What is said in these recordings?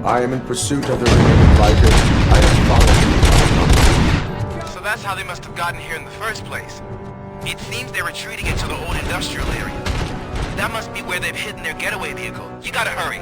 I am in pursuit of the remaining bikers. I am following. So that's how they must have gotten here in the first place. It seems they're retreating into the old industrial area. That must be where they've hidden their getaway vehicle. You gotta hurry.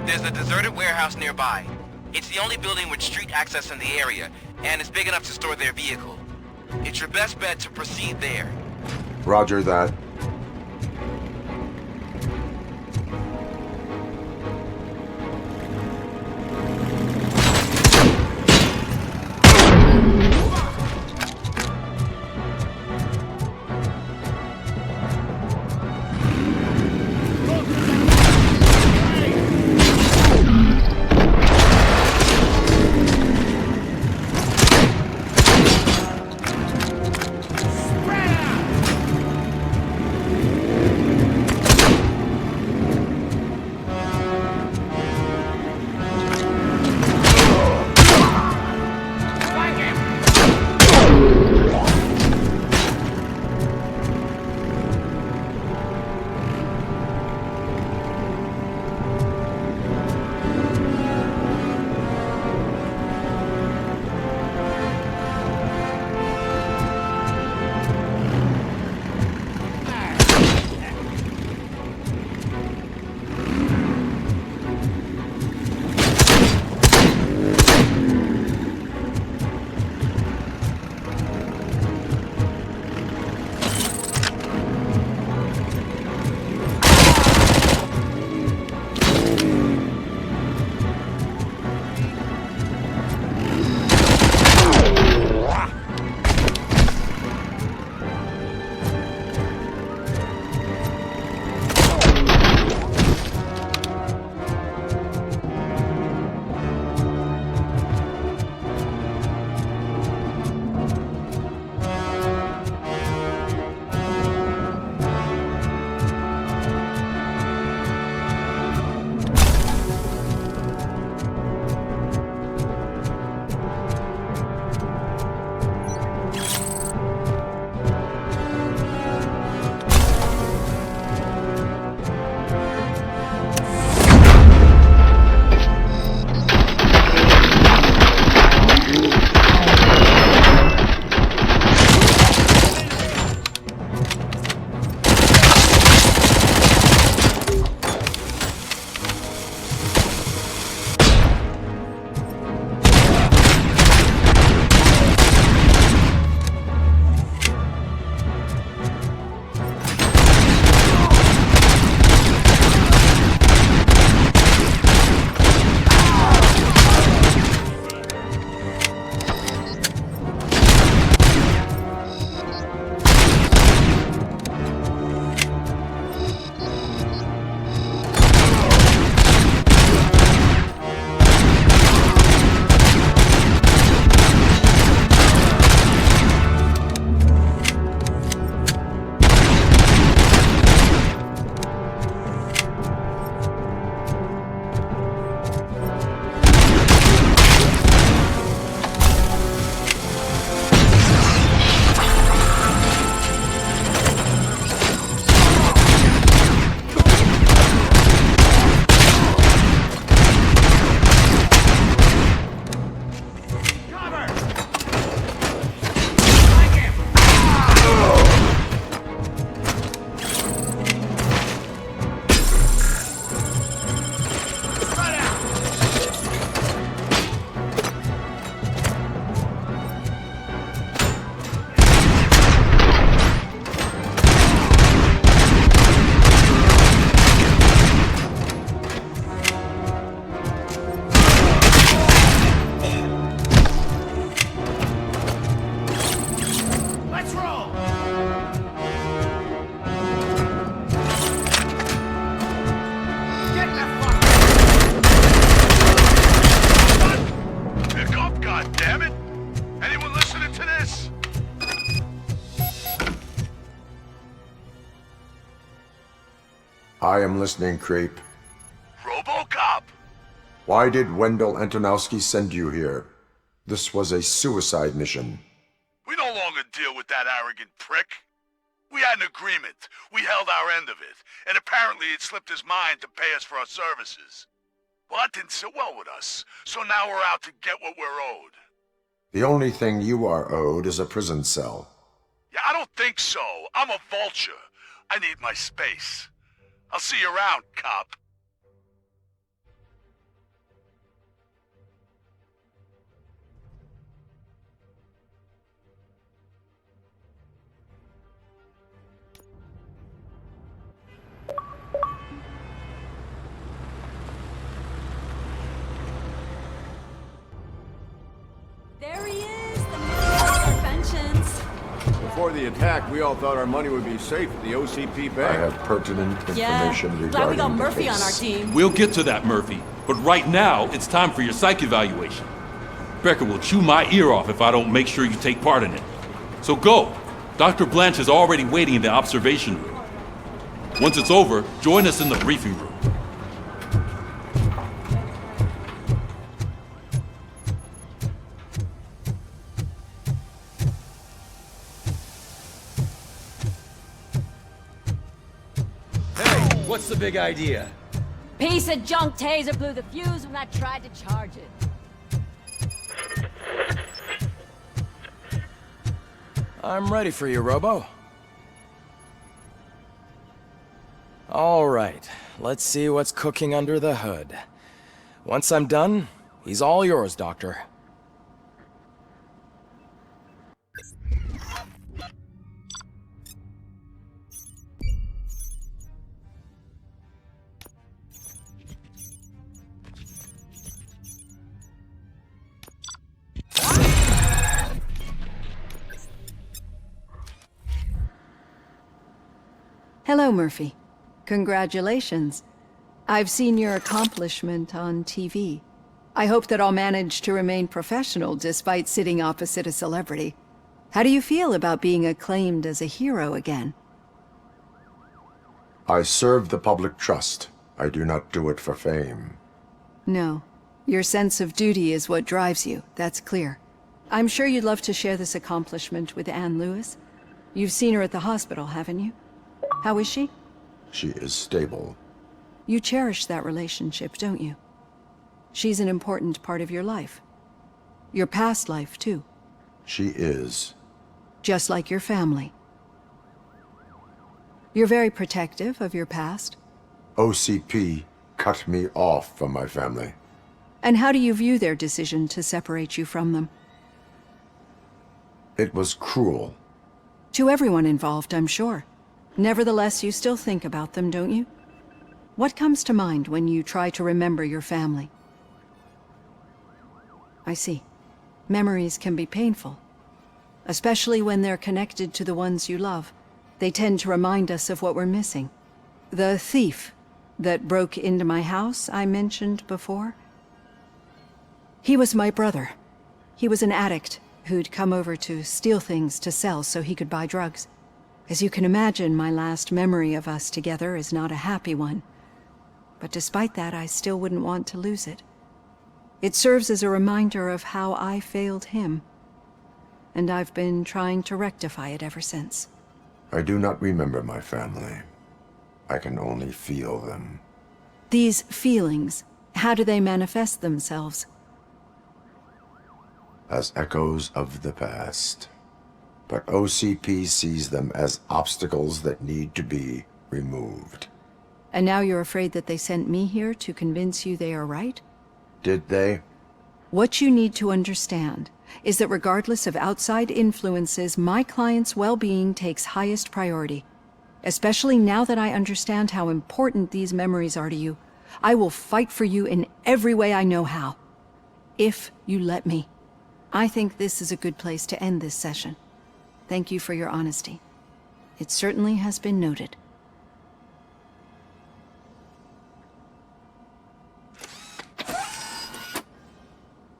There's a deserted warehouse nearby. It's the only building with street access in the area, and it's big enough to store their vehicle. It's your best bet to proceed there. Roger that. I am listening, creep. RoboCop! Why did Wendell Antonowski send you here? This was a suicide mission. We no longer deal with that arrogant prick. We had an agreement. We held our end of it. And apparently it slipped his mind to pay us for our services. Well, that didn't sit well with us. So now we're out to get what we're owed. The only thing you are owed is a prison cell. Yeah, I don't think so. I'm a vulture. I need my space. I'll see you around, cop. There he is, the man of inventions. Before the attack, we all thought our money would be safe at the OCP I bank. have pertinent information regarding Glad we got the Murphy case. on our team. We'll get to that, Murphy. But right now, it's time for your psych evaluation. Becker will chew my ear off if I don't make sure you take part in it. So go. Dr. Blanche is already waiting in the observation room. Once it's over, join us in the briefing room. Hey, what's the big idea? Piece of junk taser blew the fuse when I tried to charge it. I'm ready for you, Robo. All right, let's see what's cooking under the hood. Once I'm done, he's all yours, Doctor. Hello, Murphy. Congratulations. I've seen your accomplishment on TV. I hope that I'll manage to remain professional despite sitting opposite a celebrity. How do you feel about being acclaimed as a hero again? I serve the public trust. I do not do it for fame. No. Your sense of duty is what drives you, that's clear. I'm sure you'd love to share this accomplishment with Anne Lewis. You've seen her at the hospital, haven't you? How is she? She is stable. You cherish that relationship, don't you? She's an important part of your life. Your past life, too. She is. Just like your family. You're very protective of your past. OCP cut me off from my family. And how do you view their decision to separate you from them? It was cruel. To everyone involved, I'm sure. Nevertheless, you still think about them, don't you? What comes to mind when you try to remember your family? I see. Memories can be painful. Especially when they're connected to the ones you love. They tend to remind us of what we're missing. The thief that broke into my house I mentioned before? He was my brother. He was an addict who'd come over to steal things to sell so he could buy drugs. As you can imagine, my last memory of us together is not a happy one. But despite that, I still wouldn't want to lose it. It serves as a reminder of how I failed him. And I've been trying to rectify it ever since. I do not remember my family. I can only feel them. These feelings, how do they manifest themselves? As echoes of the past. But OCP sees them as obstacles that need to be removed. And now you're afraid that they sent me here to convince you they are right? Did they? What you need to understand is that regardless of outside influences, my client's well-being takes highest priority. Especially now that I understand how important these memories are to you. I will fight for you in every way I know how. If you let me. I think this is a good place to end this session. Thank you for your honesty. It certainly has been noted.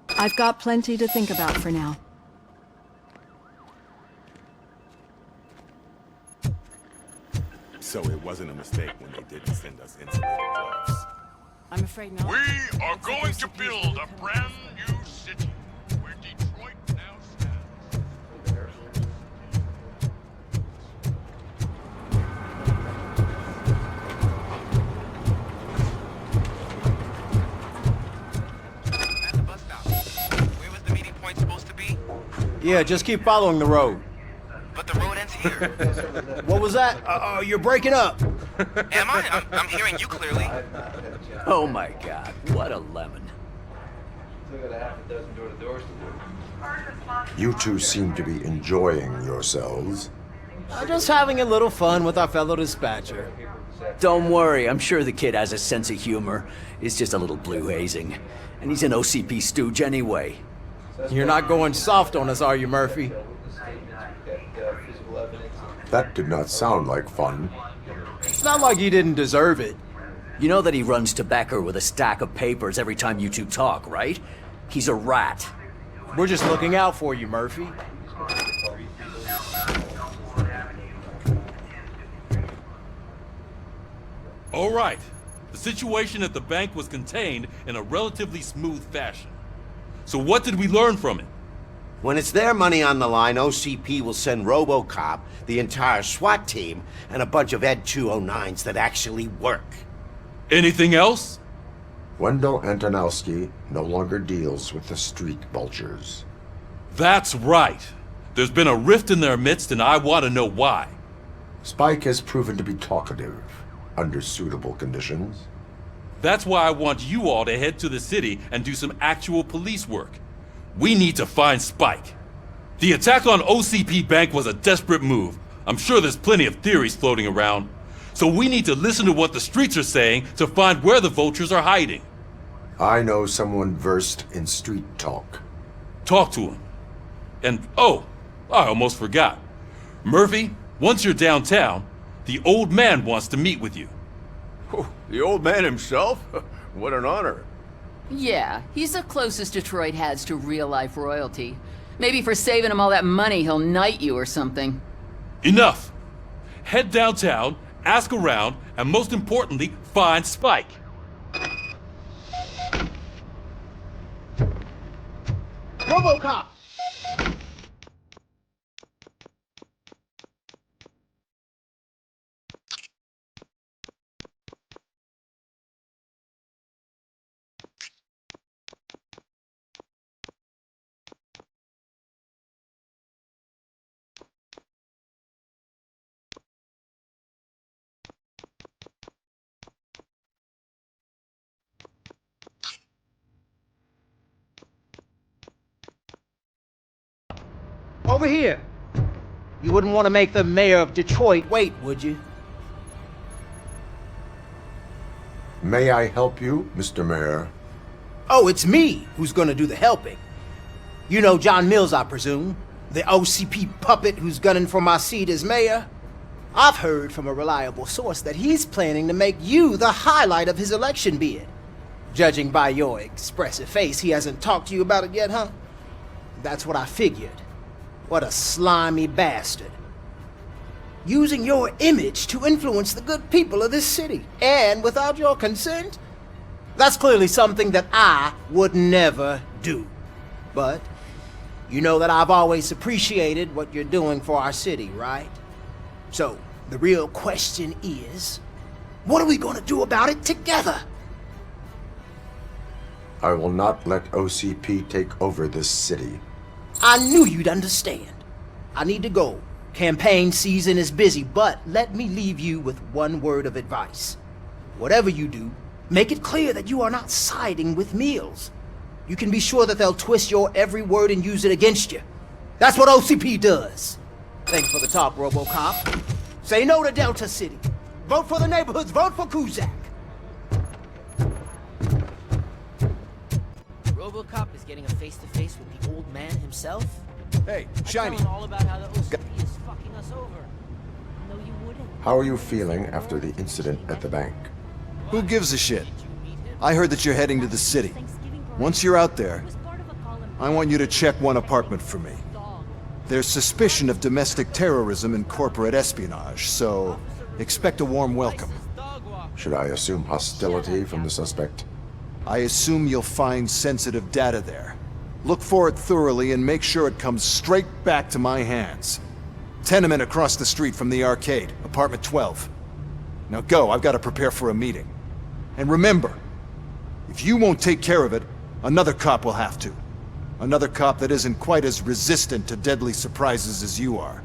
I've got plenty to think about for now. So it wasn't a mistake when they didn't send us insulated gloves. I'm afraid not. We are going to build a brand new city where Detroit now stands. At the bus stop. Where was the meeting point supposed to be? Yeah, just keep following the road. But the road ends here. What was that? You're breaking up. Am I? I'm hearing you clearly. Oh my god, what a lemon. You two seem to be enjoying yourselves. I'm just having a little fun with our fellow dispatcher. Don't worry, I'm sure the kid has a sense of humor. It's just a little blue hazing. And he's an OCP stooge anyway. You're not going soft on us, are you, Murphy? That did not sound like fun. It's not like he didn't deserve it. You know that he runs to Becker with a stack of papers every time you two talk, right? He's a rat. We're just looking out for you, Murphy. All right. The situation at the bank was contained in a relatively smooth fashion. So what did we learn from it? When it's their money on the line, OCP will send RoboCop, the entire SWAT team, and a bunch of Ed 209s that actually work. Anything else? Wendell Antonowski no longer deals with the street vultures. That's right. There's been a rift in their midst, and I want to know why. Spike has proven to be talkative, under suitable conditions. That's why I want you all to head to the city and do some actual police work. We need to find Spike. The attack on OCP Bank was a desperate move. I'm sure there's plenty of theories floating around. So we need to listen to what the streets are saying to find where the vultures are hiding. I know someone versed in street talk. Talk to him. And, oh, I almost forgot. Murphy, once you're downtown, the old man wants to meet with you. Oh, the old man himself? What an honor. Yeah, he's the closest Detroit has to real-life royalty. Maybe for saving him all that money, he'll knight you or something. Enough! Head downtown, ask around, and most importantly, find Spike. RoboCop! Over here. You wouldn't want to make the mayor of Detroit wait, would you? May I help you, Mr. Mayor? Oh, it's me who's gonna do the helping. You know John Mills, I presume? The OCP puppet who's gunning for my seat as mayor? I've heard from a reliable source that he's planning to make you the highlight of his election bid. Judging by your expressive face, he hasn't talked to you about it yet, huh? That's what I figured. What a slimy bastard. Using your image to influence the good people of this city, and without your consent? That's clearly something that I would never do. But you know that I've always appreciated what you're doing for our city, right? So, the real question is, what are we gonna do about it together? I will not let OCP take over this city. I knew you'd understand. I need to go. Campaign season is busy, but let me leave you with one word of advice. Whatever you do, make it clear that you are not siding with Mills. You can be sure that they'll twist your every word and use it against you. That's what OCP does. Thanks for the talk, RoboCop. Say no to Delta City. Vote for the neighborhoods. Vote for Kuzak. RoboCop is getting a face-to-face with the old man himself? Hey, Shiny. I'm all about how the OCP is fucking us over. No, you wouldn't. How are you feeling after the incident at the bank? Who gives a shit? I heard that you're heading to the city. Once you're out there, I want you to check one apartment for me. There's suspicion of domestic terrorism and corporate espionage, so Expect a warm welcome. Should I assume hostility from the suspect? I assume you'll find sensitive data there. Look for it thoroughly and make sure it comes straight back to my hands. Tenement across the street from the arcade, apartment 12. Now go, I've got to prepare for a meeting. And remember, if you won't take care of it, another cop will have to. Another cop that isn't quite as resistant to deadly surprises as you are.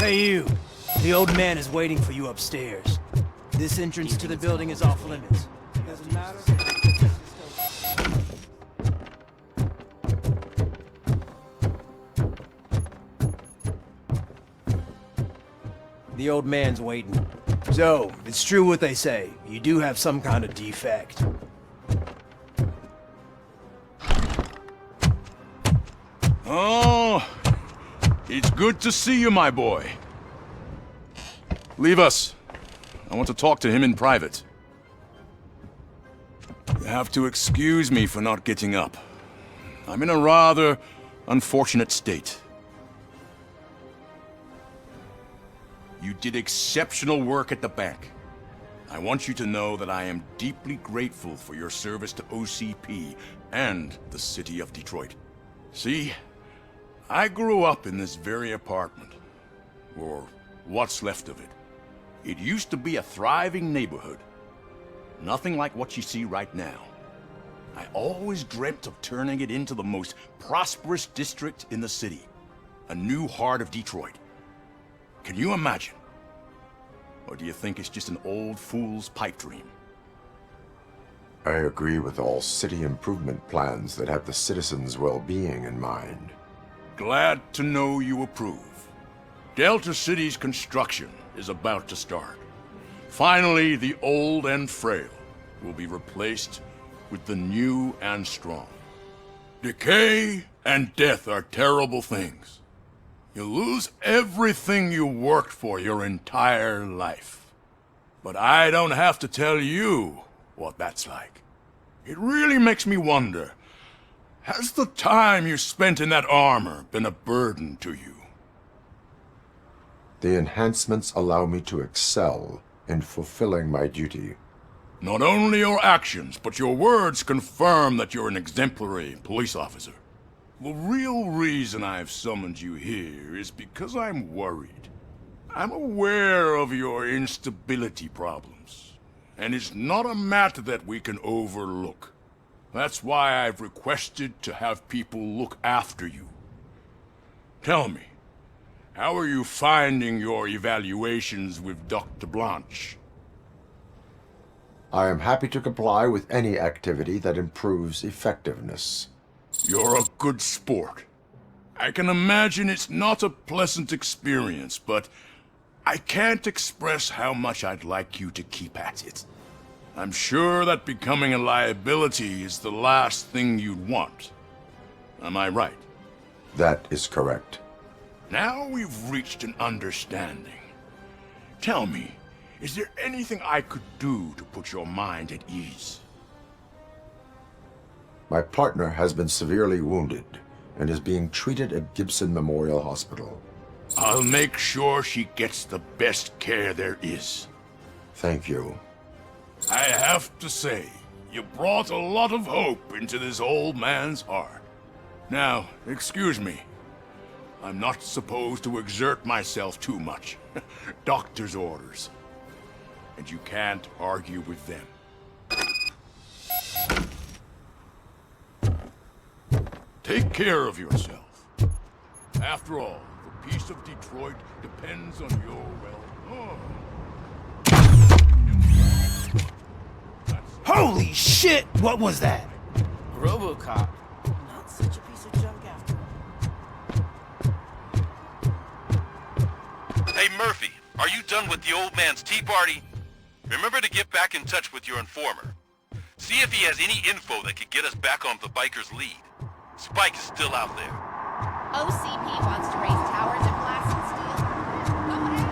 Hey you! The old man is waiting for you upstairs. This entrance to the building is off limits. Doesn't matter. The old man's waiting. So, it's true what they say. You do have some kind of defect. Oh, it's good to see you, my boy. Leave us. I want to talk to him in private. You have to excuse me for not getting up. I'm in a rather unfortunate state. You did exceptional work at the bank. I want you to know that I am deeply grateful for your service to OCP and the city of Detroit. See, I grew up in this very apartment, or what's left of it. It used to be a thriving neighborhood. Nothing like what you see right now. I always dreamt of turning it into the most prosperous district in the city. A new heart of Detroit. Can you imagine? Or do you think it's just an old fool's pipe dream? I agree with all city improvement plans that have the citizens' well-being in mind. Glad to know you approve. Delta City's construction is about to start. Finally, the old and frail will be replaced with the new and strong. Decay and death are terrible things. You lose everything you worked for your entire life. But I don't have to tell you what that's like. It really makes me wonder, has the time you spent in that armor been a burden to you? The enhancements allow me to excel in fulfilling my duty. Not only your actions, but your words confirm that you're an exemplary police officer. The real reason I've summoned you here is because I'm worried. I'm aware of your instability problems, and it's not a matter that we can overlook. That's why I've requested to have people look after you. Tell me, how are you finding your evaluations with Dr. Blanche? I am happy to comply with any activity that improves effectiveness. You're a good sport. I can imagine it's not a pleasant experience, but I can't express how much I'd like you to keep at it. I'm sure that becoming a liability is the last thing you'd want. Am I right? That is correct. Now we've reached an understanding. Tell me, is there anything I could do to put your mind at ease? My partner has been severely wounded and is being treated at Gibson Memorial Hospital. I'll make sure she gets the best care there is. Thank you. I have to say, you brought a lot of hope into this old man's heart. Now, excuse me. I'm not supposed to exert myself too much. Doctor's orders. And you can't argue with them. Take care of yourself. After all, the peace of Detroit depends on your Holy shit! What was that? RoboCop. Not such a piece of junk after all. Hey Murphy, are you done with the old man's tea party? Remember to get back in touch with your informer. See if he has any info that could get us back on the biker's lead. Spike is still out there. OCP wants to raise towers of glass and steel. Go ahead.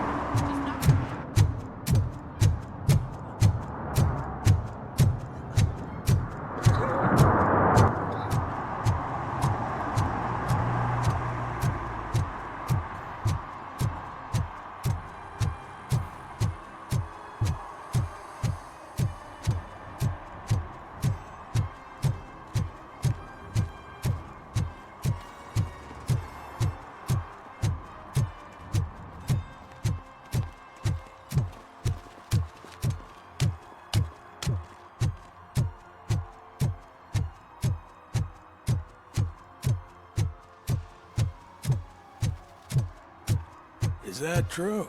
Is that true?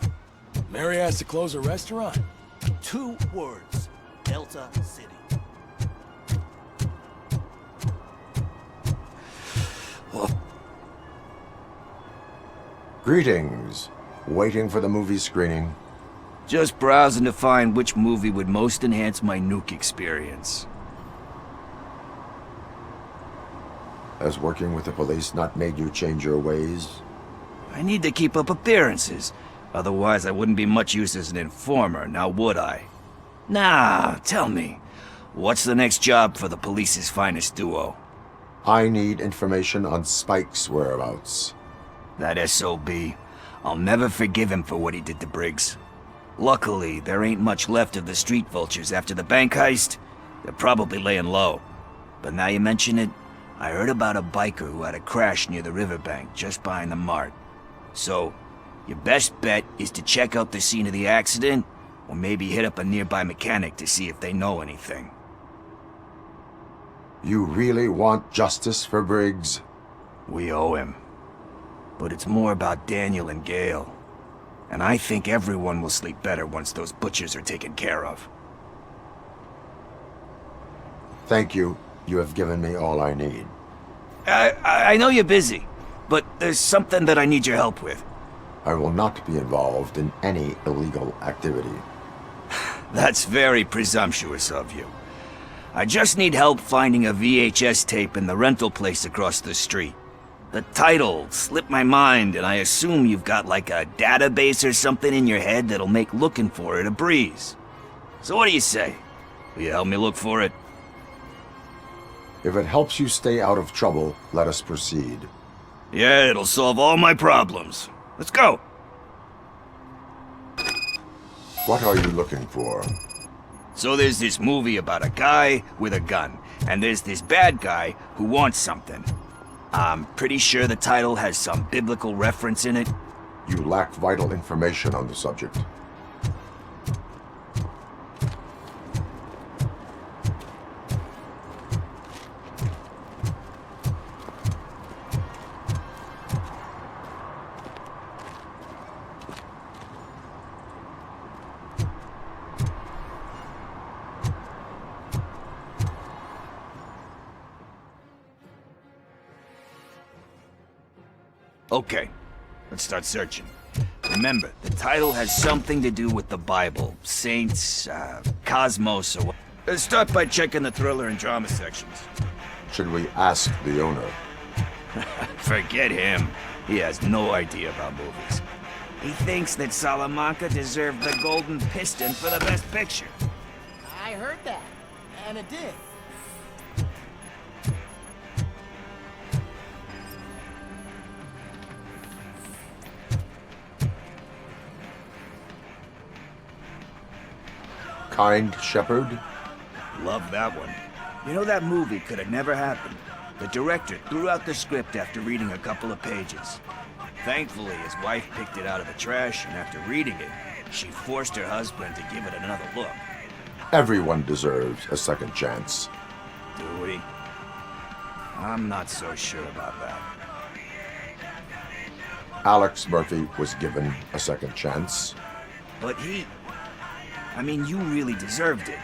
Mary has to close a restaurant? 2 words. Delta City. Greetings. Waiting for the movie screening. Just browsing to find which movie would most enhance my nuke experience. Has working with the police not made you change your ways? I need to keep up appearances. Otherwise, I wouldn't be much use as an informer, now would I? Now, tell me, what's the next job for the police's finest duo? I need information on Spike's whereabouts. That SOB. I'll never forgive him for what he did to Briggs. Luckily, there ain't much left of the street vultures after the bank heist. They're probably laying low. But now you mention it, I heard about a biker who had a crash near the riverbank just behind the mart. So, your best bet is to check out the scene of the accident, or maybe hit up a nearby mechanic to see if they know anything. You really want justice for Briggs? We owe him. But it's more about Daniel and Gale. And I think everyone will sleep better once those butchers are taken care of. Thank you. You have given me all I need. I know you're busy, but there's something that I need your help with. I will not be involved in any illegal activity. That's very presumptuous of you. I just need help finding a VHS tape in the rental place across the street. The title slipped my mind, and I assume you've got like a database or something in your head that'll make looking for it a breeze. So what do you say? Will you help me look for it? If it helps you stay out of trouble, let us proceed. Yeah, it'll solve all my problems. Let's go! What are you looking for? So there's this movie about a guy with a gun, and there's this bad guy who wants something. I'm pretty sure the title has some biblical reference in it. You lack vital information on the subject. Okay, let's start searching. Remember, the title has something to do with the Bible, saints, cosmos, or what. Let's start by checking the thriller and drama sections. Should we ask the owner? Forget him. He has no idea about movies. He thinks that Salamanca deserved the Golden Piston for the Best Picture. I heard that, and it did. Kind Shepherd? Love that one. You know, that movie could have never happened. The director threw out the script after reading a couple of pages. Thankfully, his wife picked it out of the trash, and after reading it, she forced her husband to give it another look. Everyone deserves a second chance. Do we? I'm not so sure about that. Alex Murphy was given a second chance. But I mean, you really deserved it.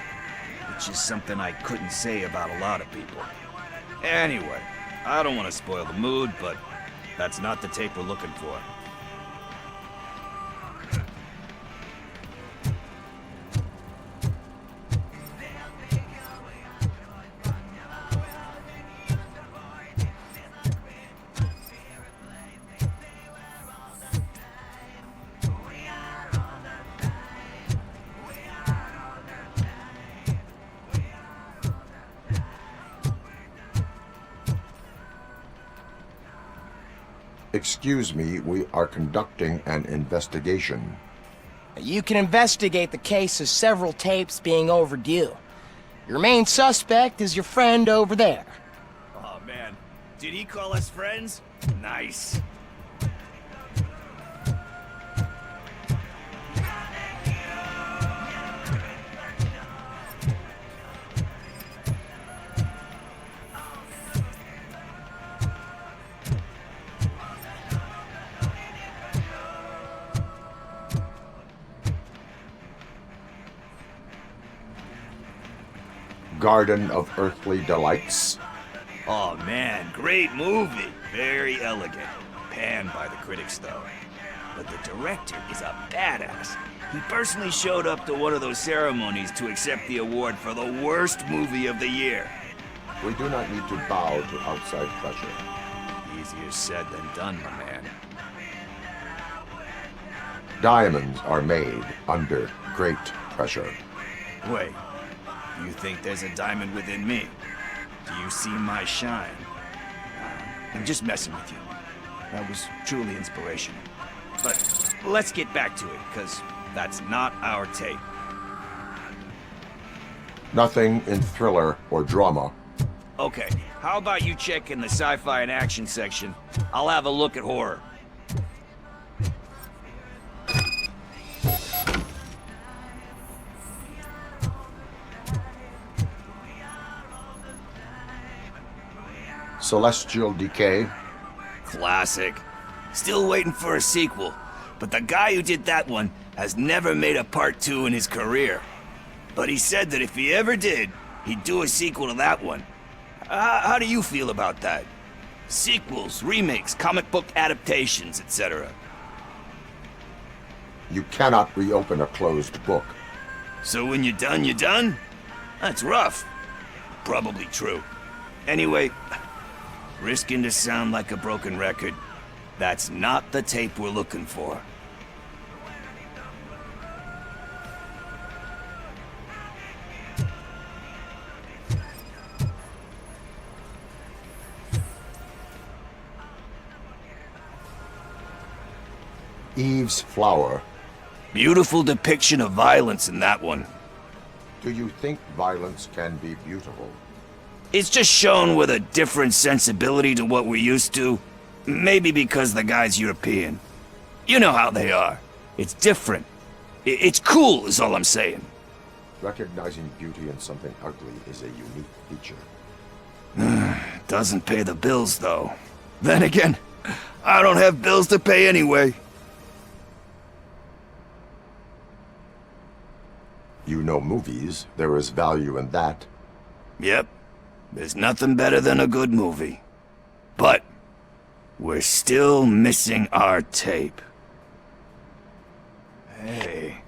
Which is something I couldn't say about a lot of people. Anyway, I don't want to spoil the mood, but that's not the tape we're looking for. Excuse me, we are conducting an investigation. You can investigate the case of several tapes being overdue. Your main suspect is your friend over there. Oh man, did he call us friends? Nice. Garden of Earthly Delights. Oh man, great movie. Very elegant. Panned by the critics though. But the director is a badass. He personally showed up to one of those ceremonies to accept the award for the worst movie of the year. We do not need to bow to outside pressure. Easier said than done, my man. Diamonds are made under great pressure. Wait, you think there's a diamond within me? Do you see my shine? I'm just messing with you. That was truly inspirational. But let's get back to it, because that's not our tape. Nothing in thriller or drama. Okay, how about you check in the sci-fi and action section? I'll have a look at horror. Celestial Decay. Classic. Still waiting for a sequel, but the guy who did that one has never made a part 2 in his career. But he said that if he ever did, he'd do a sequel to that one. How do you feel about that? Sequels, remakes, comic book adaptations, etc. You cannot reopen a closed book. So when you're done, you're done? That's rough. Probably true. Anyway, risking to sound like a broken record, that's not the tape we're looking for. Eve's Flower. Beautiful depiction of violence in that one. Do you think violence can be beautiful? It's just shown with a different sensibility to what we're used to. Maybe because the guy's European. You know how they are. It's different. It's cool, is all I'm saying. Recognizing beauty in something ugly is a unique feature. Doesn't pay the bills, though. Then again, I don't have bills to pay anyway. You know movies. There is value in that. Yep. There's nothing better than a good movie. But we're still missing our tape. Hey,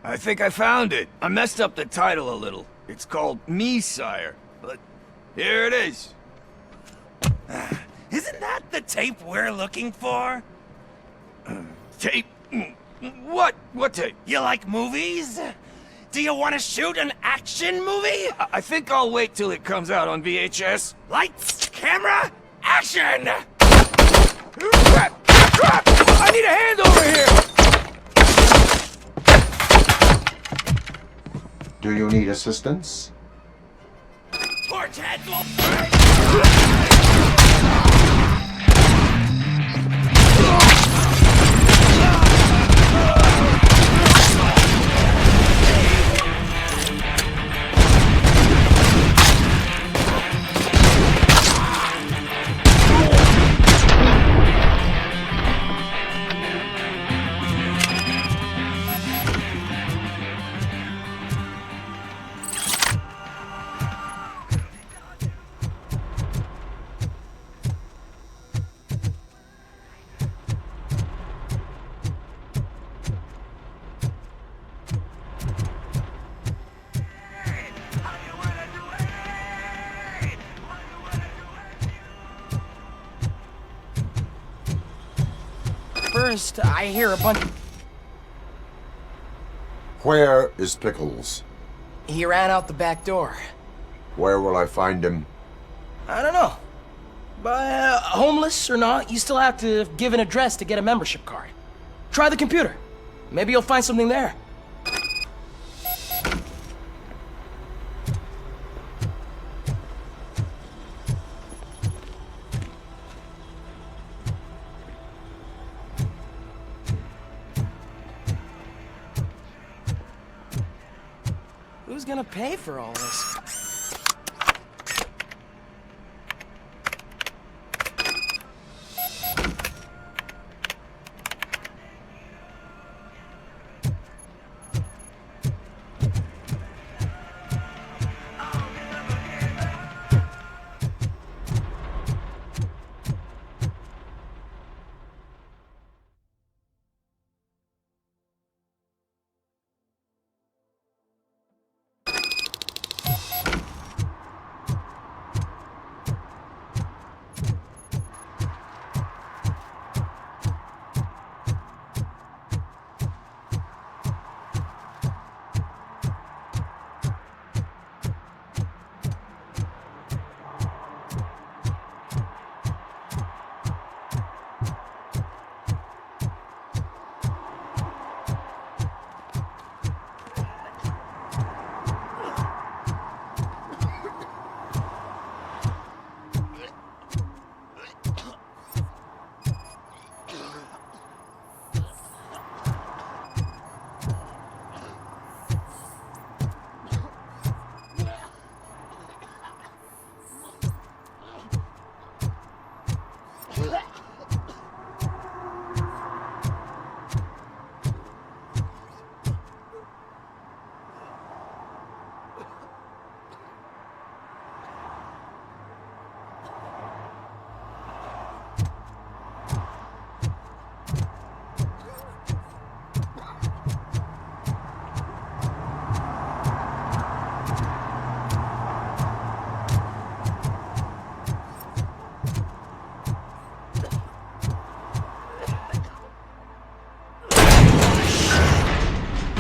I think I found it. I messed up the title a little. It's called Me, Sire, but here it is. Isn't that the tape we're looking for? Tape? What? What tape? You like movies? Do you want to shoot an action movie? I think I'll wait till it comes out on VHS. Lights, camera, action! Crap! Crap! I need a hand over here! Do you need assistance? Torch heads will burn! First, I hear a bunch... Where is Pickles? He ran out the back door. Where will I find him? I don't know. But homeless or not, you still have to give an address to get a membership card. Try the computer. Maybe you'll find something there. Who's gonna pay for all this?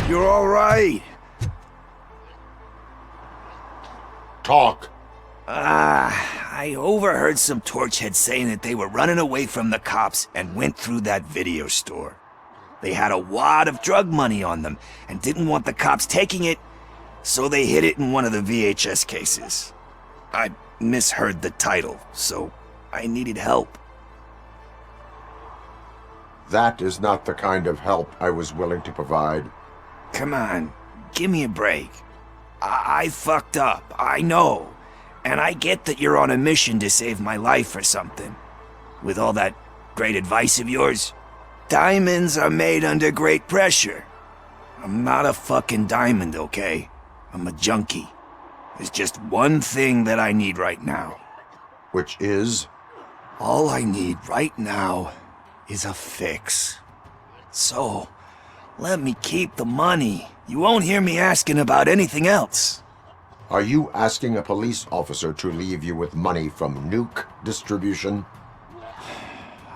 You're all right. Talk. I overheard some torchheads saying that they were running away from the cops and went through that video store. They had a wad of drug money on them and didn't want the cops taking it, so they hid it in one of the VHS cases. I misheard the title, so I needed help. That is not the kind of help I was willing to provide. Come on, give me a break. I fucked up, I know. And I get that you're on a mission to save my life or something. With all that great advice of yours, diamonds are made under great pressure. I'm not a fucking diamond, okay? I'm a junkie. There's just one thing that I need right now. Which is? All I need right now is a fix. So, let me keep the money. You won't hear me asking about anything else. Are you asking a police officer to leave you with money from nuke distribution?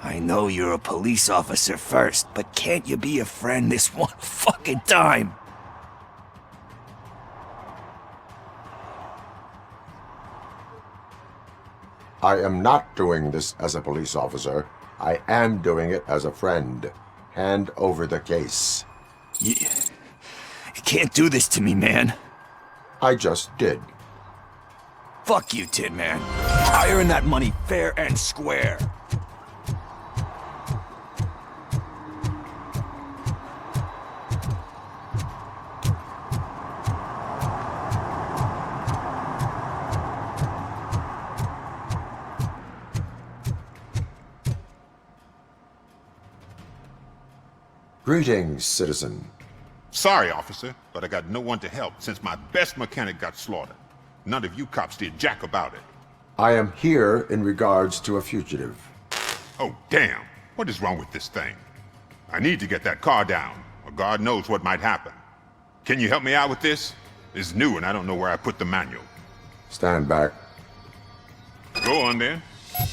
I know you're a police officer first, but can't you be a friend this one fucking time? I am not doing this as a police officer. I am doing it as a friend. Hand over the case. You can't do this to me, man. I just did. Fuck you, Tin Man. I earned that money fair and square. Greetings, citizen. Sorry, officer, but I got no one to help since my best mechanic got slaughtered. None of you cops did jack about it. I am here in regards to a fugitive. Oh, damn. What is wrong with this thing? I need to get that car down, or God knows what might happen. Can you help me out with this? It's new and I don't know where I put the manual. Stand back. Go on then.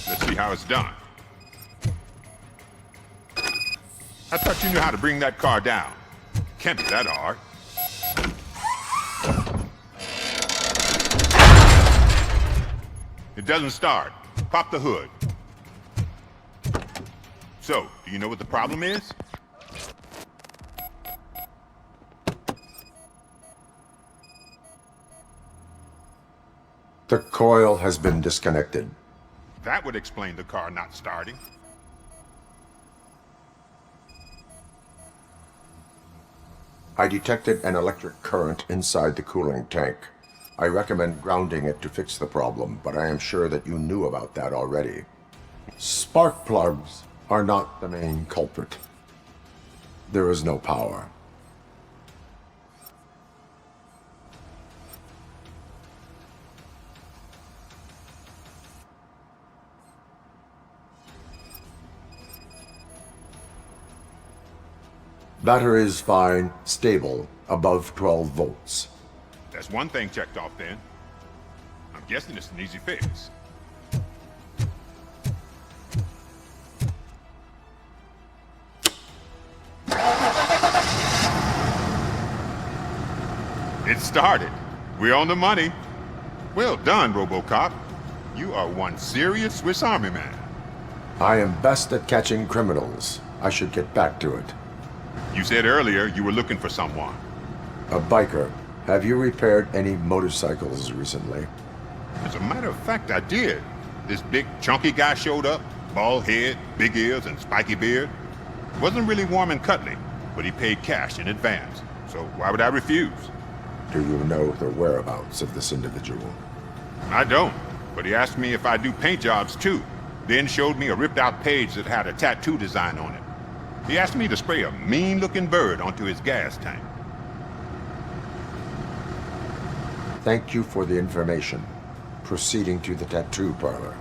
Let's see how it's done. I thought you knew how to bring that car down. Can't be that hard. It doesn't start. Pop the hood. So, do you know what the problem is? The coil has been disconnected. That would explain the car not starting. I detected an electric current inside the cooling tank. I recommend grounding it to fix the problem, but I am sure that you knew about that already. Spark plugs are not the main culprit. There is no power. Battery is fine, stable, above 12 volts. That's one thing checked off then. I'm guessing it's an easy fix. It started. We're on the money. Well done, RoboCop. You are one serious Swiss Army man. I am best at catching criminals. I should get back to it. You said earlier you were looking for someone. A biker. Have you repaired any motorcycles recently? As a matter of fact, I did. This big, chunky guy showed up. Bald head, big ears, and spiky beard. Wasn't really warm and cuddly, but he paid cash in advance. So why would I refuse? Do you know the whereabouts of this individual? I don't, but he asked me if I do paint jobs too. Then showed me a ripped-out page that had a tattoo design on it. He asked me to spray a mean-looking bird onto his gas tank. Thank you for the information. Proceeding to the tattoo parlor.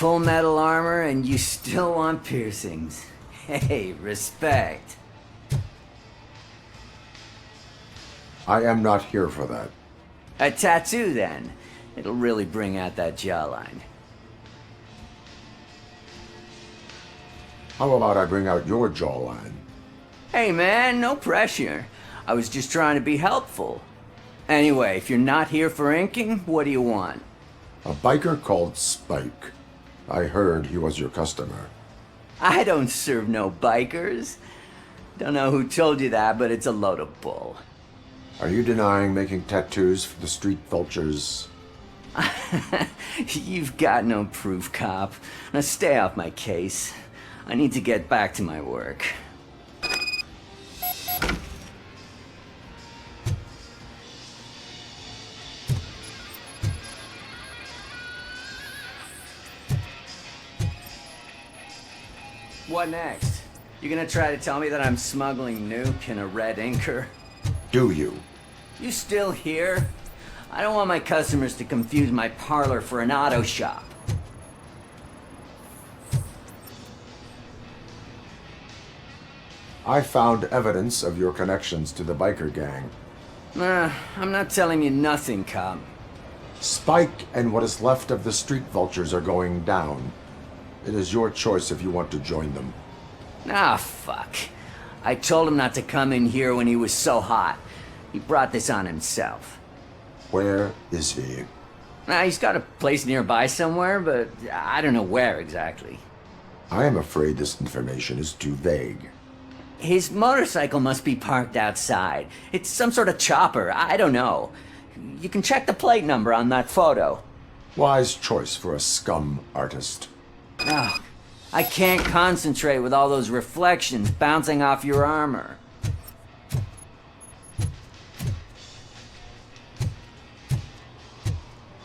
Full metal armor and you still want piercings. Hey, respect. I am not here for that. A tattoo, then. It'll really bring out that jawline. How about I bring out your jawline? Hey, man, no pressure. I was just trying to be helpful. Anyway, if you're not here for inking, what do you want? A biker called Spike. I heard he was your customer. I don't serve no bikers. Don't know who told you that, but it's a load of bull. Are you denying making tattoos for the street vultures? You've got no proof, cop. Now stay off my case. I need to get back to my work. What next? You gonna try to tell me that I'm smuggling nuke in a red inker? Do you? You still here? I don't want my customers to confuse my parlor for an auto shop. I found evidence of your connections to the biker gang. I'm not telling you nothing, cop. Spike and what is left of the street vultures are going down. It is your choice if you want to join them. Ah, fuck. I told him not to come in here when he was so hot. He brought this on himself. Where is he? He's got a place nearby somewhere, but I don't know where exactly. I am afraid this information is too vague. His motorcycle must be parked outside. It's some sort of chopper, I don't know. You can check the plate number on that photo. Wise choice for a scum artist. Oh, I can't concentrate with all those reflections bouncing off your armor.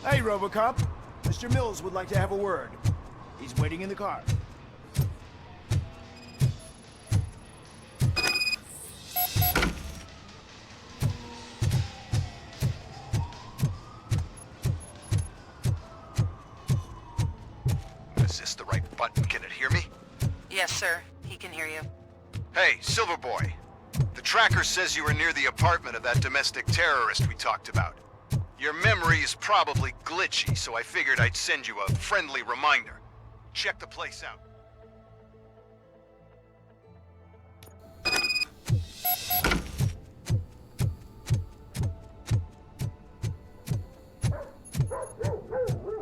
Hey, RoboCop. Mr. Mills would like to have a word. He's waiting in the car. Is this the right button? Can it hear me? Yes, sir. He can hear you. Hey, Silverboy. The tracker says you were near the apartment of that domestic terrorist we talked about. Your memory is probably glitchy, so I figured I'd send you a friendly reminder. Check the place out.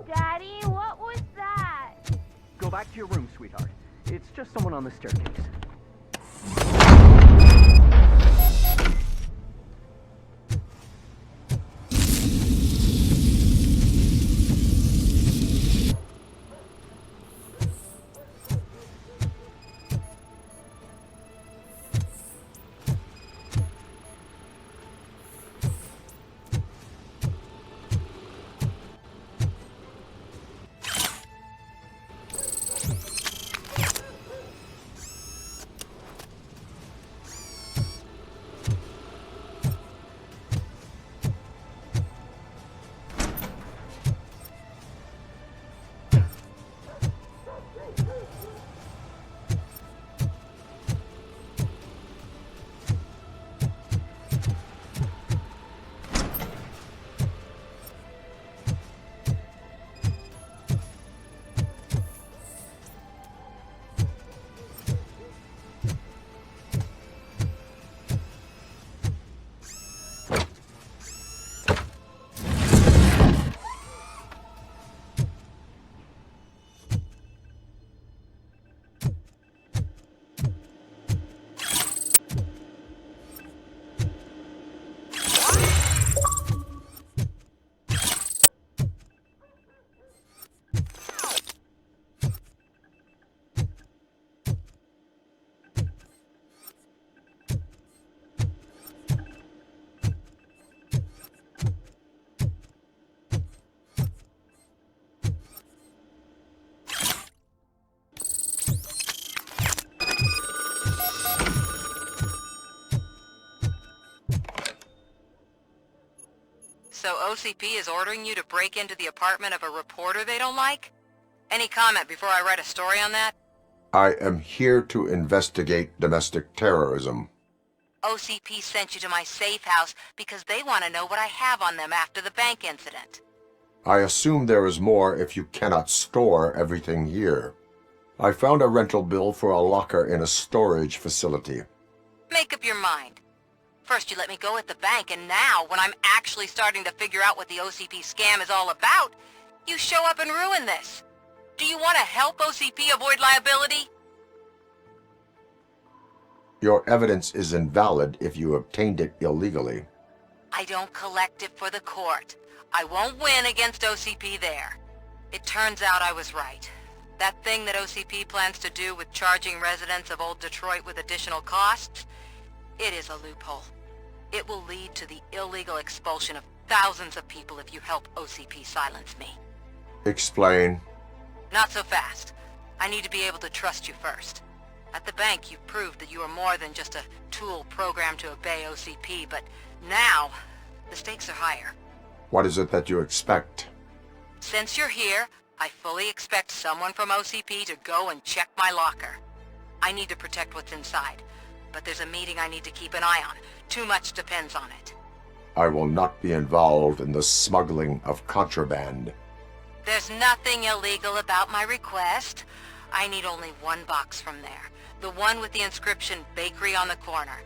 Daddy, what was that? Go back to your room, sweetheart. It's just someone on the staircase. So OCP is ordering you to break into the apartment of a reporter they don't like? Any comment before I write a story on that? I am here to investigate domestic terrorism. OCP sent you to my safe house because they want to know what I have on them after the bank incident. I assume there is more if you cannot store everything here. I found a rental bill for a locker in a storage facility. Make up your mind. First you let me go at the bank, and now, when I'm actually starting to figure out what the OCP scam is all about, you show up and ruin this. Do you want to help OCP avoid liability? Your evidence is invalid if you obtained it illegally. I don't collect it for the court. I won't win against OCP there. It turns out I was right. That thing that OCP plans to do with charging residents of Old Detroit with additional costs, it is a loophole. It will lead to the illegal expulsion of thousands of people if you help OCP silence me. Explain. Not so fast. I need to be able to trust you first. At the bank, you proved that you are more than just a tool programmed to obey OCP, but now, the stakes are higher. What is it that you expect? Since you're here, I fully expect someone from OCP to go and check my locker. I need to protect what's inside, but there's a meeting I need to keep an eye on. Too much depends on it. I will not be involved in the smuggling of contraband. There's nothing illegal about my request. I need only one box from there. The one with the inscription, Bakery on the corner.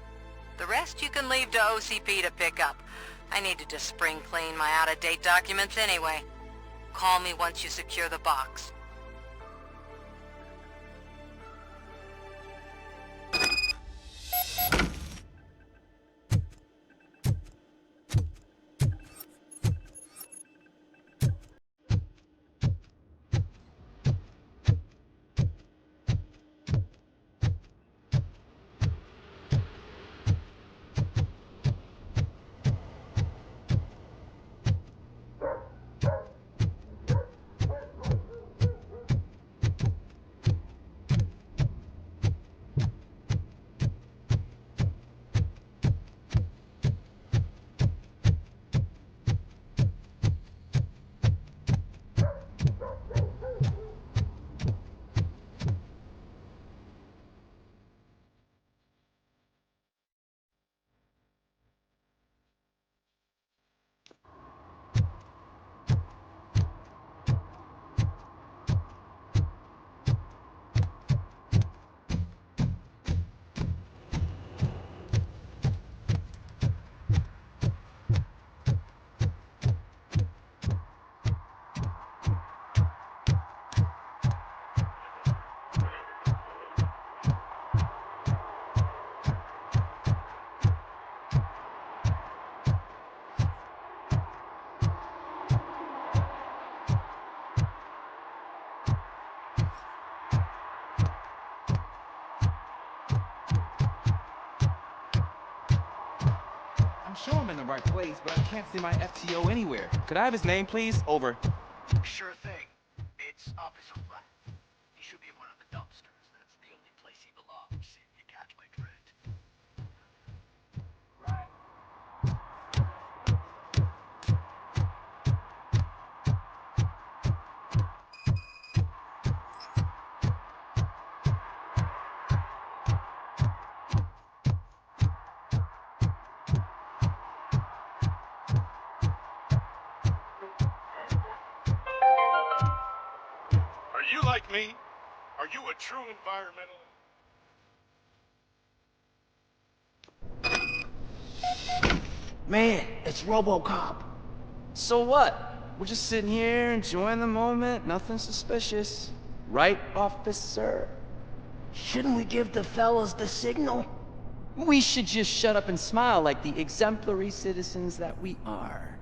The rest you can leave to OCP to pick up. I needed to spring clean my out-of-date documents anyway. Call me once you secure the box. sure I'm in the right place, but I can't see my FTO anywhere. Could I have his name, please? Over. Sure thing. It's Officer Black. He should be in one of the dumpsters. That's the only place he belongs. You catch my drift. Are you like me? Are you a true environmentalist? Man, it's RoboCop. So what? We're just sitting here enjoying the moment, nothing suspicious. Right, officer? Shouldn't we give the fellas the signal? We should just shut up and smile like the exemplary citizens that we are.